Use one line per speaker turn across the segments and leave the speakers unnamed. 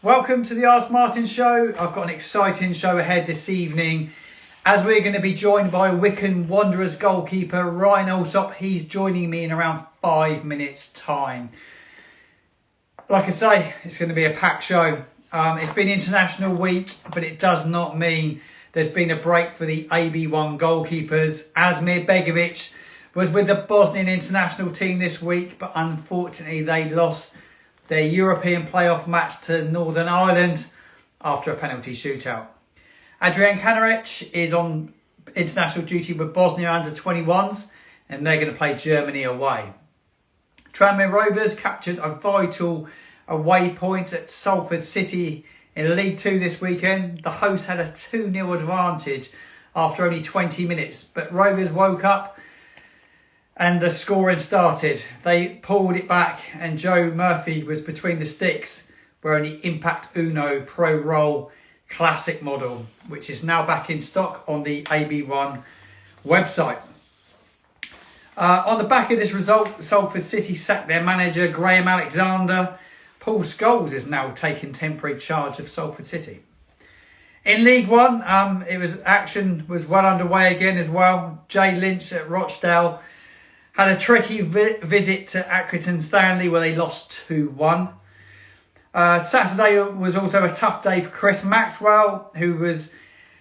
Welcome to the Ask Martin show. I've got an exciting show ahead this evening as we're going to be joined by Wycombe Wanderers goalkeeper Ryan Allsopp. He's joining me in around 5 minutes time. Like I say, it's going to be a packed show. It's been International Week, but it does not mean there's been a break for the AB1 goalkeepers. Asmir Begovic was with the Bosnian international team this week, but unfortunately they lost their European playoff match to Northern Ireland after a penalty shootout. Adrian Kanarec is on international duty with Bosnia under-21s and they're going to play Germany away. Tranmere Rovers captured a vital away point at Salford City in League 2 this weekend. The hosts had a 2-0 advantage after only 20 minutes, but Rovers woke up and the scoring started. They pulled it back and Joe Murphy was between the sticks wearing the Impact Uno Pro Roll Classic model, which is now back in stock on the AB1 website. On the back of this result, Salford City sacked their manager Graham Alexander. Paul Scholes is now taking temporary charge of Salford City. In League 1, action was well underway again as well. Jay Lynch at Rochdale had a tricky visit to Accrington Stanley where they lost 2-1. Saturday was also a tough day for Chris Maxwell, who was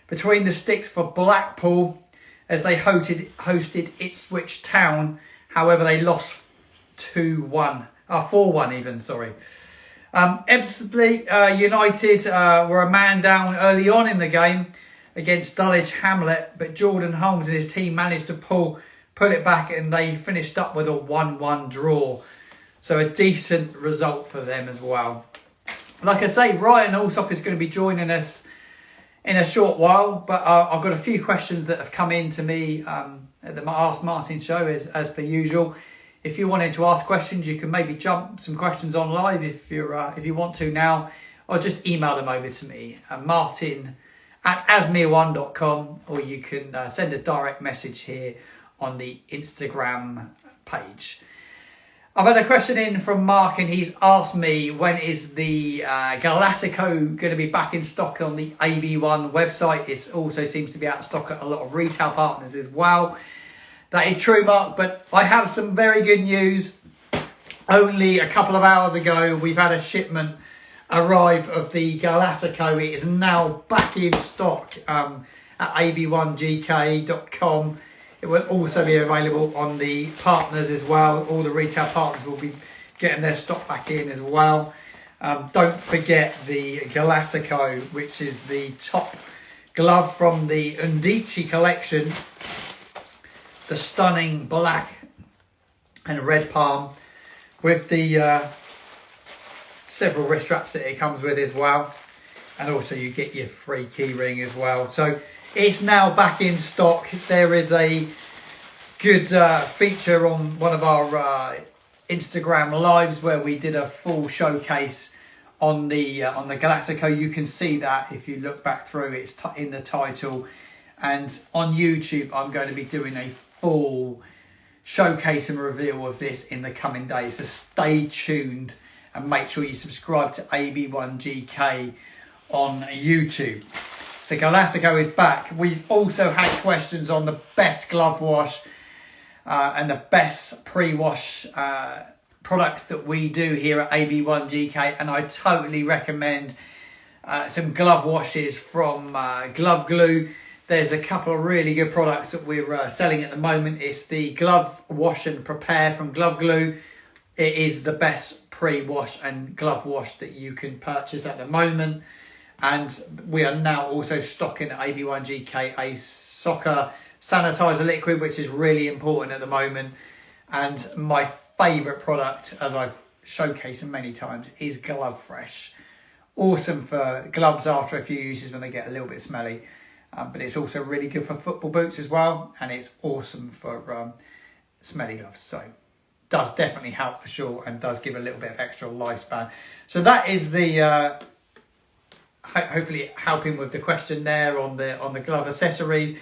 between the sticks for Blackpool as they hosted Ipswich Town. However, they lost 4-1 even, sorry. Ebbsfleet United were a man down early on in the game against Dulwich Hamlet, but Jordan Holmes and his team managed to pull it back and they finished up with a 1-1 draw. So a decent result for them as well. Like I say, Ryan Allsopp is going to be joining us in a short while, but I've got a few questions that have come in to me at the Ask Martin show as per usual. If you wanted to ask questions, you can maybe jump some questions on live if you want to now, or just email them over to me, martin@asmir1.com, or you can send a direct message here on the Instagram page. I've had a question in from Mark and he's asked me, when is the Galactico going to be back in stock on the AB1 website? It also seems to be out of stock at a lot of retail partners as well. That is true, Mark, but I have some very good news. Only a couple of hours ago, we've had a shipment arrive of the Galactico. It is now back in stock at ab1gk.com. It will also be available on the partners as well. All the retail partners will be getting their stock back in as well. Don't forget the Galactico, which is the top glove from the Undici collection. The stunning black and red palm with the several wrist straps that it comes with as well. And also you get your free key ring as well. So it's now back in stock. There is a good feature on one of our Instagram lives where we did a full showcase on the Galactico. You can see that if you look back through, it's in the title. And on YouTube, I'm going to be doing a full showcase and reveal of this in the coming days. So stay tuned and make sure you subscribe to AB1GK on YouTube. The Galactico is back. We've also had questions on the best glove wash and the best pre-wash products that we do here at AB1GK, and I totally recommend some glove washes from Glove Glue. There's a couple of really good products that we're selling at the moment. It's the Glove Wash and Prepare from Glove Glue. It is the best pre-wash and glove wash that you can purchase at the moment. And we are now also stocking at AB1GK a soccer sanitizer liquid, which is really important at the moment. And my favourite product, as I've showcased many times, is Glove Fresh. Awesome for gloves after a few uses when they get a little bit smelly. But it's also really good for football boots as well. And it's awesome for smelly gloves. So does definitely help for sure and does give a little bit of extra lifespan. So that is the... hopefully helping with the question there on the glove accessories.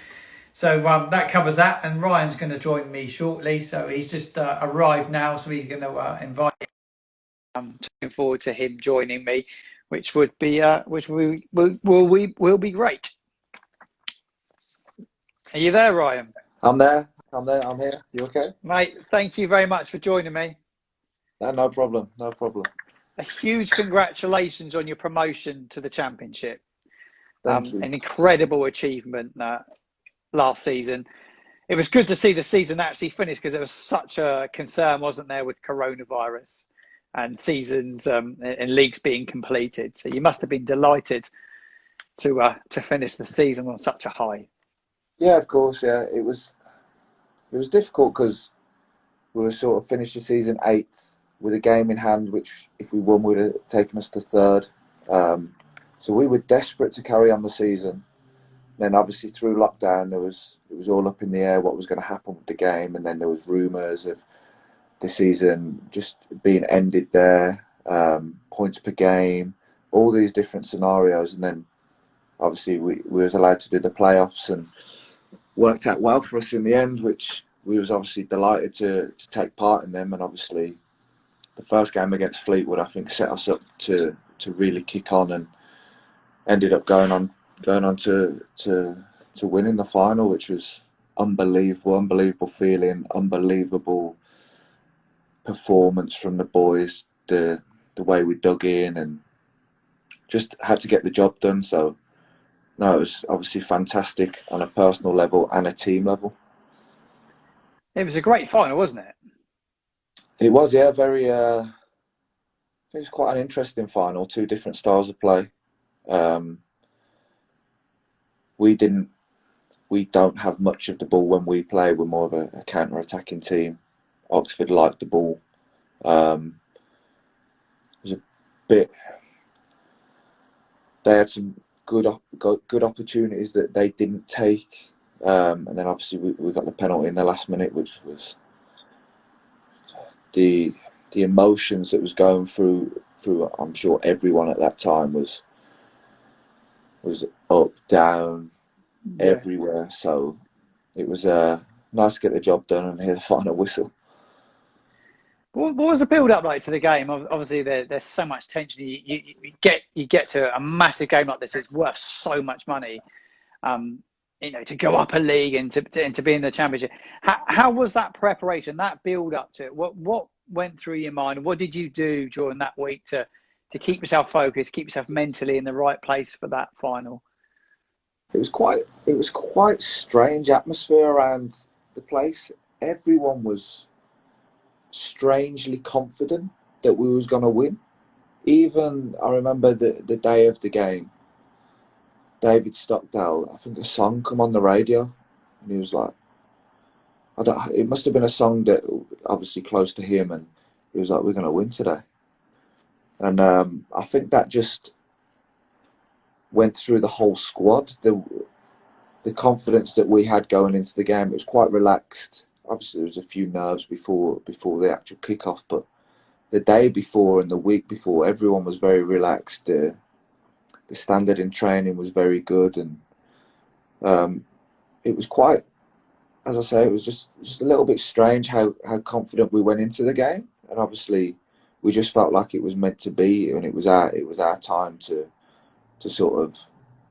So that covers that, and Ryan's going to join me shortly. So he's just arrived now, so he's going to invite him. I'm looking forward to him joining me. which would be will be great. Are you there, Ryan?
I'm there. I'm here. You okay?
Mate, thank you very much for joining me.
No problem. No problem.
A huge congratulations on your promotion to the Championship.
Thank you.
An incredible achievement last season. It was good to see the season actually finish because there was such a concern, wasn't there, with coronavirus and seasons and leagues being completed. So you must have been delighted to finish the season on such a high.
Yeah, of course. Yeah, it was difficult because we were sort of finished the season eighth with a game in hand, which if we won would have taken us to third. So we were desperate to carry on the season. Then obviously through lockdown, it was all up in the air what was going to happen with the game, and then there was rumours of the season just being ended there, points per game, all these different scenarios, and then obviously we was allowed to do the playoffs and worked out well for us in the end, which we was obviously delighted to take part in them. And obviously the first game against Fleetwood, I think, set us up to really kick on, and ended up going on to winning the final, which was unbelievable feeling, unbelievable performance from the boys, the way we dug in and just had to get the job done. So no, it was obviously fantastic on a personal level and a team level.
It was a great final, wasn't it?
It was, yeah, very. It was quite an interesting final. Two different styles of play. Um, we didn't. We don't have much of the ball when we play. We're more of a counter-attacking team. Oxford liked the ball. Um, it was a bit. They had some good opportunities that they didn't take, and then obviously we got the penalty in the last minute, which was the the emotions that was going through. I'm sure everyone at that time was up, down,
Yeah.
everywhere. So it was nice to get the job done and hear the final whistle.
What was the build up like to the game? Obviously, there's so much tension. You get to a massive game like this. It's worth so much money. Um, to go up a league and to be in the championship. How was that preparation? That build up to it. What went through your mind? What did you do during that week to keep yourself focused, keep yourself mentally in the right place for that final?
It was quite strange atmosphere around the place. Everyone was strangely confident that we was gonna win. Even I remember the day of the game, David Stockdale, I think a song come on the radio, and he was like, I don't, it must have been a song that obviously close to him, and he was like, "We're gonna win today," and I think that just went through the whole squad. The confidence that we had going into the game, it was quite relaxed. Obviously, there was a few nerves before the actual kickoff, but the day before and the week before, everyone was very relaxed. The standard in training was very good, and um, it was quite, as I say, it was just a little bit strange how confident we went into the game, and obviously we just felt like it was meant to be, and it was our time to sort of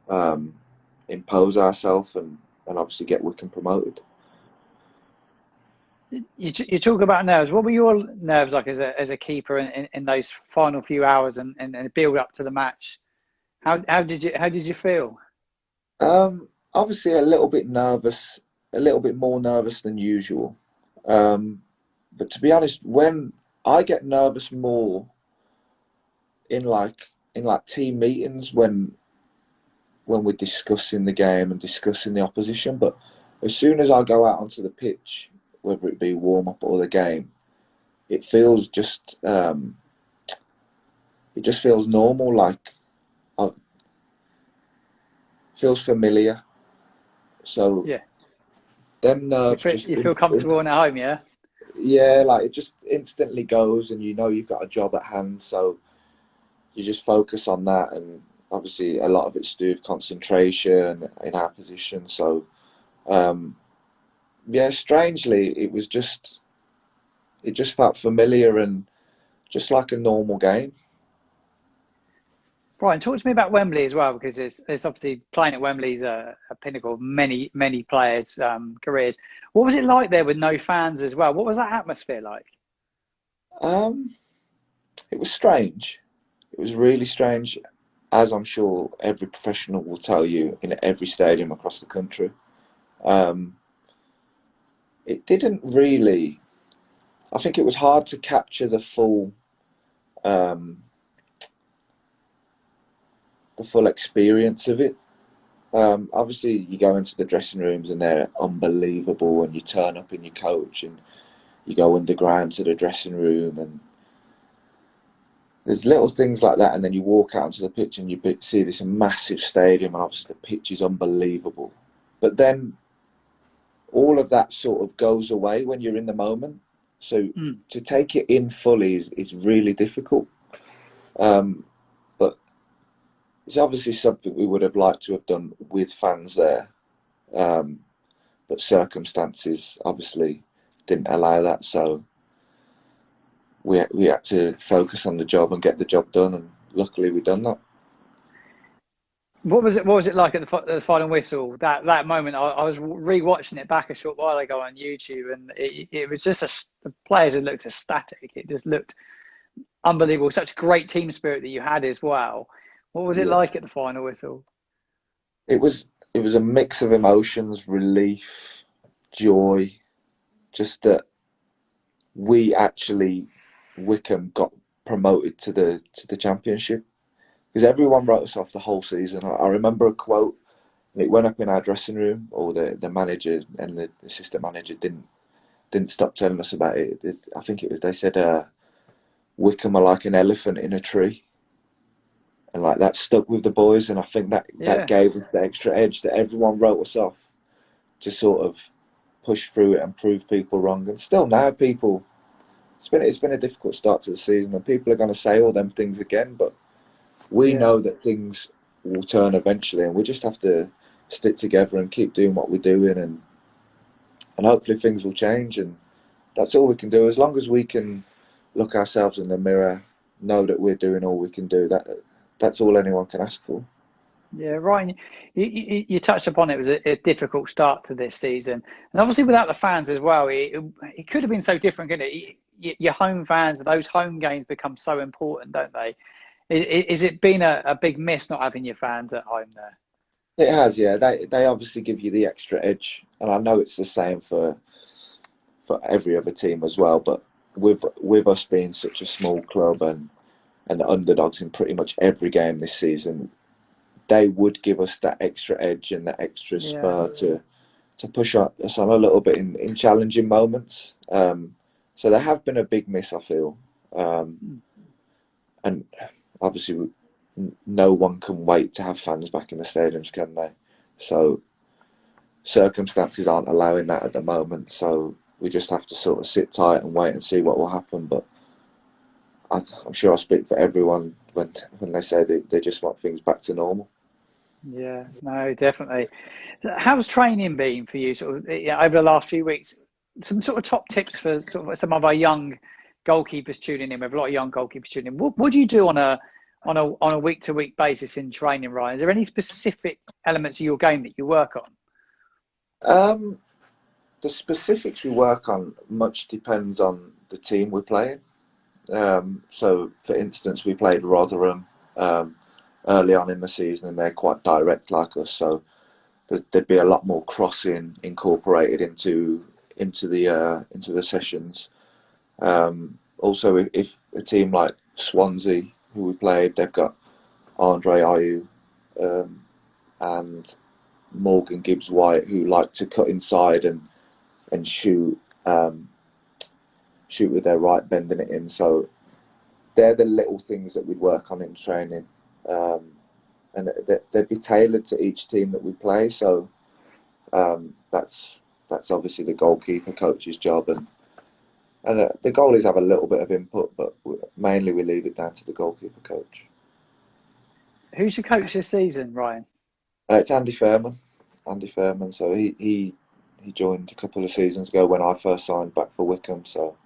um, impose ourselves and obviously get Wycombe promoted.
You talk about nerves. What were your nerves like as a keeper in those final few hours and the build up to the match? How did you feel?
Obviously, a little bit nervous, a little bit more nervous than usual. Um, but to be honest, when I get nervous more in like team meetings when we're discussing the game and discussing the opposition. But as soon as I go out onto the pitch, whether it be warm up or the game, it feels it just feels normal. Like it feels familiar. So
Yeah,
them nerves just
you feel comfortable at home, yeah.
yeah, like it just instantly goes, and you know you've got a job at hand. So you just focus on that, and obviously a lot of it's to do with concentration in our position. So um, yeah, strangely, it just felt familiar and just like a normal game.
Right, and talk to me about Wembley as well, because it's obviously playing at Wembley is a pinnacle of many players' careers. What was it like there with no fans as well? What was that atmosphere like?
Um, it was strange. It was really strange, as I'm sure every professional will tell you in every stadium across the country. Um, it didn't really. I think it was hard to capture um, the full experience of it. Obviously, you go into the dressing rooms and they're unbelievable, and you turn up in your coach and you go underground to the dressing room, and there's little things like that. And then you walk out onto the pitch and you see this massive stadium, and obviously the pitch is unbelievable. But then all of that sort of goes away when you're in the moment. So
Mm,
to take it in fully is really difficult. Um, but it's obviously something we would have liked to have done with fans there. Um, but circumstances obviously didn't allow that. So we had to focus on the job and get the job done, and luckily we done that.
What was it? What was it like at the final whistle? That moment, I was re-watching it back a short while ago on YouTube, and it was just the players had looked ecstatic. It just looked unbelievable. Such a great team spirit that you had as well. What was it
Yeah,
like at the final whistle?
it was it was a mix of emotions, relief, joy, just that we actually Wycombe got promoted to the championship, because everyone wrote us off the whole season. I remember a quote, and it went up in our dressing room, or the manager and the assistant manager didn't stop telling us about it. I think it was they said Wycombe are like an elephant in a tree, and like that stuck with the boys, and I think that
Yeah,
gave us the extra edge that everyone wrote us off to sort of push through it and prove people wrong. And still now people, it's been a difficult start to the season, and people are going to say all them things again, but we
yeah.
know that things will turn eventually, and we just have to stick together and keep doing what we're doing, and hopefully things will change. And that's all we can do. As long as we can look ourselves in the mirror, know that we're doing all we can do. That's all anyone can ask for.
Yeah, Ryan, you touched upon it was a difficult start to this season, and obviously without the fans as well, it could have been so different, couldn't it? Your home fans, those home games become so important, don't they? Is it been a big miss not having your fans at home there?
It has, yeah. They obviously give you the extra edge, and I know it's the same for every other team as well. But with us being such a small club and the underdogs in pretty much every game this season, they would give us that extra edge and that extra
Yeah,
spur to push us on a little bit in challenging moments. So they have been a big miss, I feel. Um, and obviously, no one can wait to have fans back in the stadiums, can they? So circumstances aren't allowing that at the moment. So we just have to sort of sit tight and wait and see what will happen. But I'm sure I speak for everyone when they say they just want things back to normal.
yeah, no, definitely. How's training been for you, sort of, over the last few weeks? Some sort of top tips for sort of some of our young goalkeepers tuning in. We have a lot of young goalkeepers tuning in. What do you do on a week to week basis in training, Ryan? Is there any specific elements of your game that you work on?
Um, the specifics we work on much depends on the team we're playing. So, for instance, we played Rotherham um, early on in the season, and they're quite direct like us. So there'd be a lot more crossing incorporated into the sessions. Also, if a team like Swansea, who we played, they've got Andre Ayew um, and Morgan Gibbs White, who like to cut inside and um, shoot with their right, bending it in. So they're the little things that we'd work on in training, um, and they'd be tailored to each team that we play. So that's obviously the goalkeeper coach's job, and the goalies have a little bit of input, but mainly we leave it down to the goalkeeper coach.
Who's your coach this season, Ryan?
It's Andy Fairman. Andy Fairman. So he joined a couple of seasons ago when I first signed back for Wycombe. So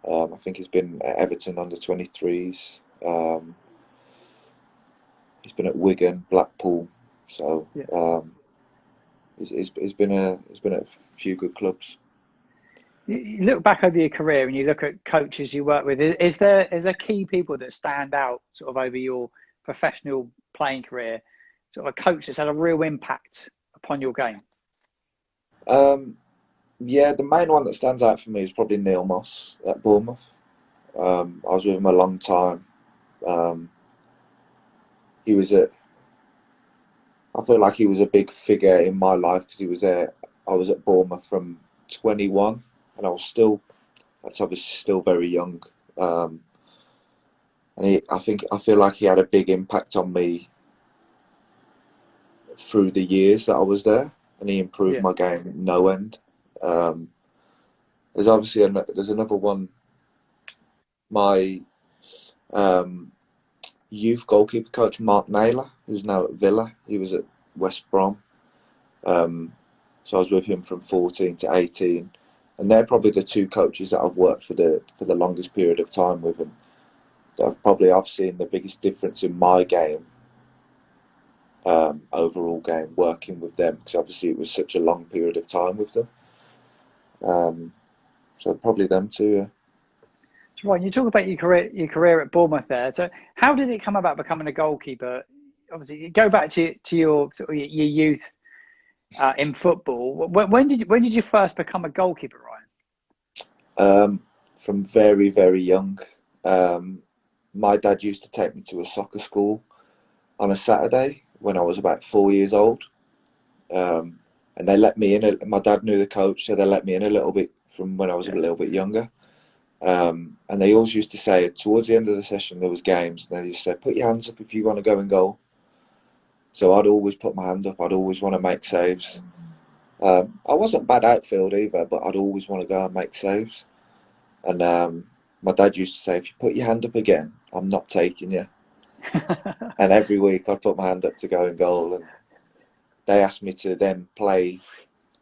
I think he's been at Everton under 23s. he's been at Wigan, Blackpool. So
Yeah.
he's been at a few good clubs.
You look back over your career and you look at coaches you work with. Is there key people that stand out sort of over your professional playing career? Sort of a coach that's had a real impact upon your game.
Yeah, the main one that stands out for me is probably Neil Moss at Bournemouth. I was with him a long time. He was I feel like he was a big figure in my life because he was there. I was at Bournemouth from 21, and that's obviously still very young. And I feel like he had a big impact on me through the years that I was there, and he improved my game no end. There's obviously there's another one. My youth goalkeeper coach, Mark Naylor, who's now at Villa. He was at West Brom. So I was with him from 14 to 18, and they're probably the two coaches that I've worked for the longest period of time with, and I've seen the biggest difference in my game, overall game, working with them, because obviously it was such a long period of time with them. So probably them two. Yeah.
So, Ryan, you talk about your career at Bournemouth there. So how did it come about becoming a goalkeeper? Obviously, you go back to your sort of your youth in football. When did you first become a goalkeeper, Ryan?
From very, very young. My dad used to take me to a soccer school on a Saturday when I was about 4 years old. And they let me in. My dad knew the coach, so they let me in a little bit from when I was a little bit younger. And they always used to say, towards the end of the session, there was games, and they used to say, put your hands up if you want to go in goal. So I'd always put my hand up. I'd always want to make saves. I wasn't bad outfield either, but I'd always want to go and make saves. And my dad used to say, if you put your hand up again, I'm not taking you. And every week I'd put my hand up to go in goal. And they asked me to then play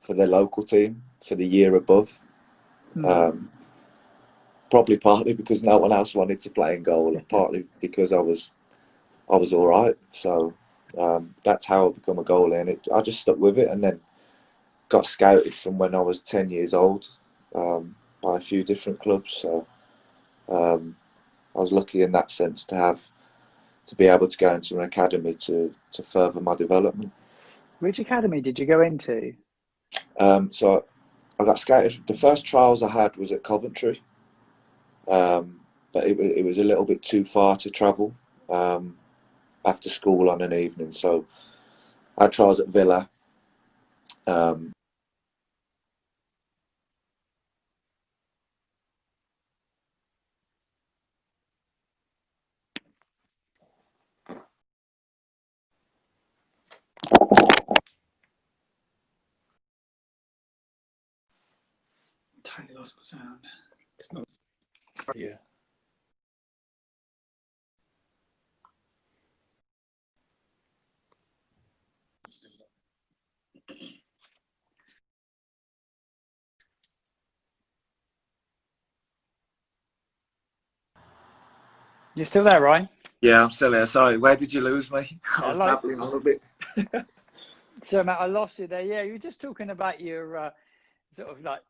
for the local team for the year above. Probably partly because no one else wanted to play in goal, and partly because I was all right. So that's how I become a goalie, and I just stuck with it, and then got scouted from when I was 10 years old by a few different clubs. So I was lucky in that sense to be able to go into an academy to further my development.
Which academy did you go into?
So I got scouted. The first trials I had was at Coventry. But it was a little bit too far to travel after school on an evening. So I had trials at Villa.
Totally lost my sound. It's not. Yeah.
You're still there, Ryan?
Yeah, I'm still here. Sorry, where did you lose me? I was
Like,
babbling on a bit.
so, Matt, I lost you there. Yeah, you were just talking about your sort of like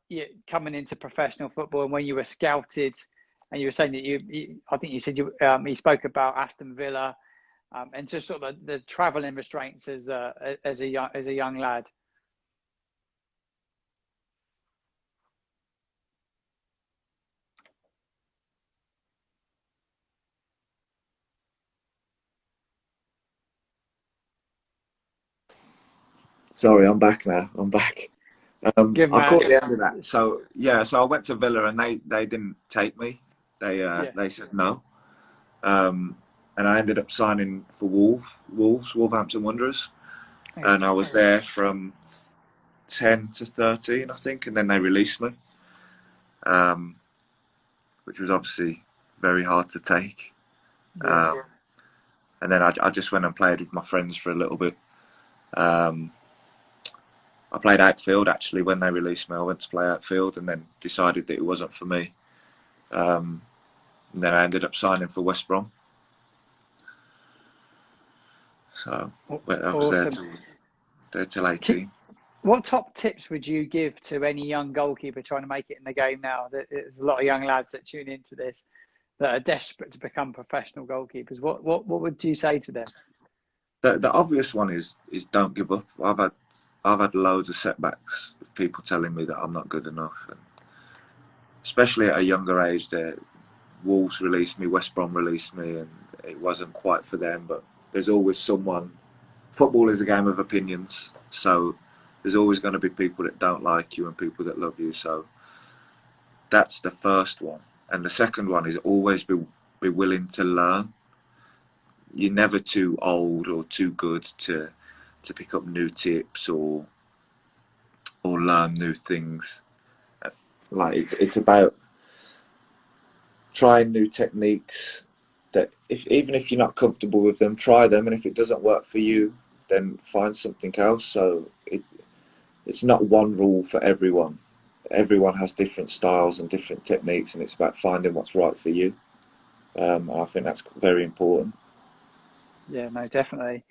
coming into professional football and when you were scouted, and you were saying that I think you said you spoke about Aston Villa, and just sort of the travelling restraints as a young lad.
Sorry, I'm back now. I'm back.
Good
I
man.
caught the end of that. So yeah, so I went to Villa and they didn't take me. They said no. And I ended up signing for Wolverhampton Wanderers, and I was there from 10 to 13, I think, and then they released me, which was obviously very hard to take. And then I just went and played with my friends for a little bit. I played outfield actually when they released me. I went to play outfield and then decided that it wasn't for me. And then I ended up signing for West Brom. So I was
Awesome.
there till 18.
What top tips would you give to any young goalkeeper trying to make it in the game now? There's a lot of young lads that tune into this that are desperate to become professional goalkeepers. What would you say to them?
The obvious one is don't give up. I've had loads of setbacks of people telling me that I'm not good enough, and especially at a younger age. There, Wolves released me, West Brom released me, and it wasn't quite for them. But there's always someone. Football is a game of opinions, so there's always going to be people that don't like you and people that love you. So that's the first one, and the second one is always be willing to learn. You're never too old or too good to pick up new tips or learn new things. Like it's about trying new techniques that even if you're not comfortable with them, try them, and if it doesn't work for you, then find something else. So it's not one rule for everyone. Everyone has different styles and different techniques, and it's about finding what's right for you. I think that's very important.
Yeah, no, definitely.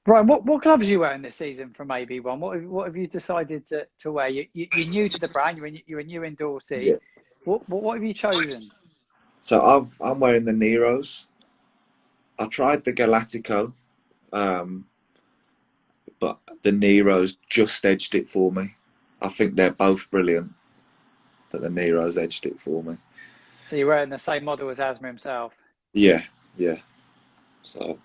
Brian, what gloves are you wearing this season from AB1? What have you decided to wear? You're new to the brand. You're a new endorsee.
Yeah.
What have you chosen?
So I'm wearing the Neros. I tried the Galactico, um, but the Neros just edged it for me. I think they're both brilliant, but the Neros edged it for me.
So you're wearing the same model as Asma himself.
Yeah, yeah. So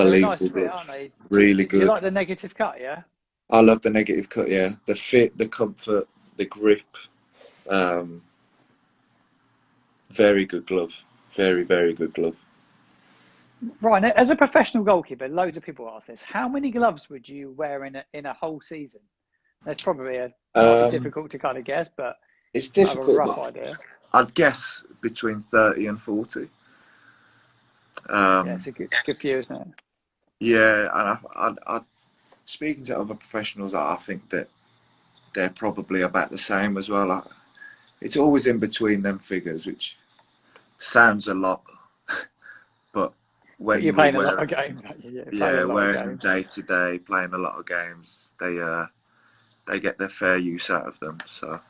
They're a nice
unbelievable
fit, aren't
gloves.
they?
Really
Do you
good.
like the negative cut? Yeah.
I love the negative cut. Yeah, the fit, the comfort, the grip. Um, Very good glove. Very, very good glove.
Brian, as a professional goalkeeper, loads of people ask this. How many gloves would you wear in a whole season? That's probably might be
Um,
difficult to kind of guess, but
it's
I have a
difficult,
rough
but
idea.
I'd guess between 30 and 40.
Yeah, it's
Um,
a good few, isn't it?
yeah, and speaking to other professionals, I think that they're probably about the same as well. It's always in between them figures, which sounds a lot, but
But you're
when we're
playing a lot of
wearing,
games, aren't you? Yeah, you're playing a
yeah,
lot of
wearing them
games.
day to day, playing a lot of games, they get their fair use out of them. So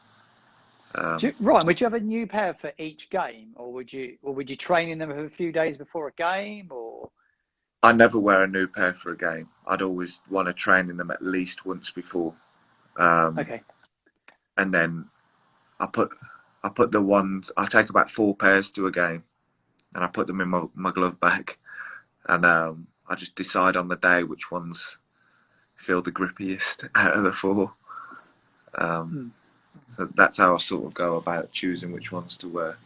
Ryan, would you have a new pair for each game, or would you train in them a few days before a game, or?
I never wear a new pair for a game. I'd always want to train in them at least once before, um,
Okay.
and then I put the ones. I take about 4 pairs to a game, and I put them in my glove bag, and I just decide on the day which ones feel the grippiest out of the 4. Um,
Hmm.
so that's how I sort of go about choosing which ones to wear.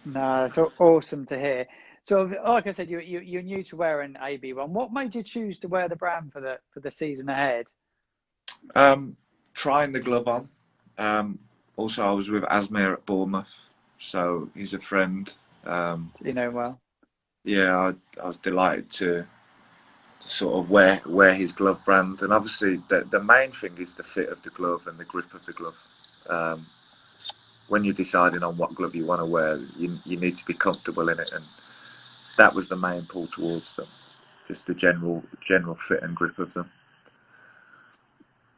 No, it's awesome to hear. So, like I said, you're new to wearing AB1. What made you choose to wear the brand for the season ahead?
Um, Trying the glove on. Um, Also, I was with Asmir at Bournemouth, so he's a friend. Um,
You know well.
yeah, I was delighted to sort of wear his glove brand, and obviously the main thing is the fit of the glove and the grip of the glove. Um, when you're deciding on what glove you want to wear, you need to be comfortable in it, and that was the main pull towards them, just the general fit and grip of them.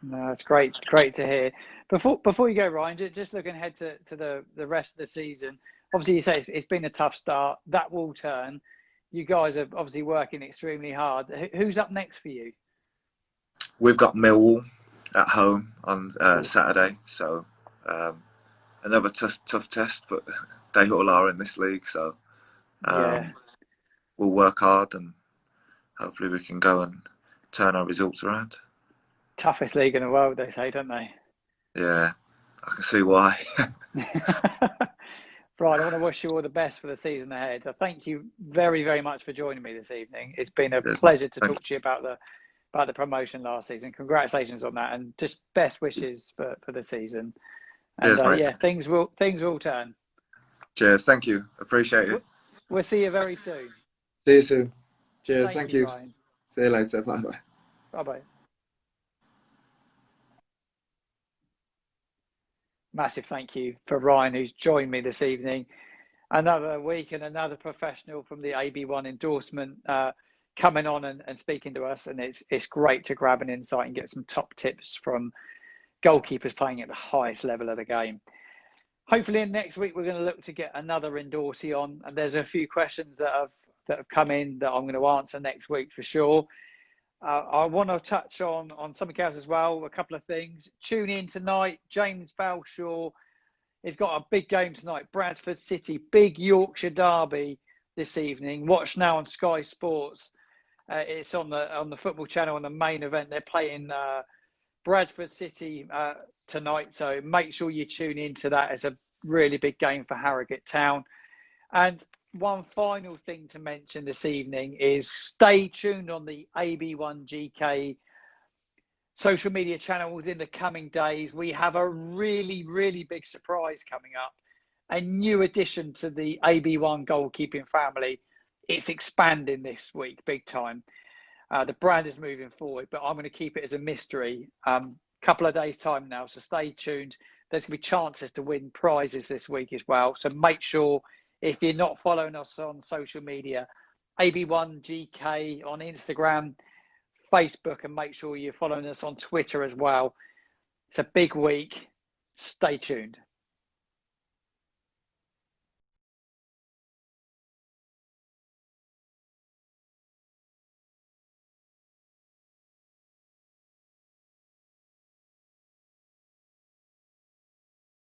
No, it's great to hear. Before you go, Ryan, just looking ahead to the rest of the season. Obviously, you say it's been a tough start. That will turn. You guys are obviously working extremely hard. Who's up next for you?
We've got Millwall at home on
Cool.
Saturday, so um, another tough test, but they all are in this league, so
Yeah,
um, we'll work hard and hopefully we can go and turn our results around.
toughest league in the world, they say, don't they?
Yeah, I can see why.
Brian, I want to wish you all the best for the season ahead. Thank you very, very much for joining me this evening. It's been a
Cheers, mate.
pleasure to
Thank
talk to you about the promotion last season. Congratulations on that, and just best wishes for the season.
you.
And
Cheers, mate.
yeah, things will turn.
Cheers. Thank you. Appreciate it.
We'll see you very soon.
See you soon. Cheers.
Thank
Thank
you,
you.
Ryan.
See you later. Bye bye.
Bye bye. Massive thank you for Ryan, who's joined me this evening. Another week and another professional from the AB1 endorsement coming on and speaking to us, and it's great to grab an insight and get some top tips from goalkeepers playing at the highest level of the game. Hopefully in next week we're going to look to get another endorsee on, and there's a few questions that have come in that I'm going to answer next week for sure. I want to touch on something else as well, a couple of things. Tune in tonight. James Balshaw has got a big game tonight. Bradford City, big Yorkshire derby this evening. Watch now on Sky Sports. It's on the football channel on the main event. They're playing Bradford City tonight, so make sure you tune into that. It's a really big game for Harrogate Town. And one final thing to mention this evening is stay tuned on the AB1GK social media channels in the coming days. We have a really, really big surprise coming up. A new addition to the AB1 goalkeeping family. It's expanding this week, big time. The brand is moving forward, but I'm going to keep it as a mystery. Couple of days' time now, so stay tuned. There's going to be chances to win prizes this week as well. So make sure, if you're not following us on social media, AB1GK on Instagram, Facebook, and make sure you're following us on Twitter as well. It's a big week. Stay tuned.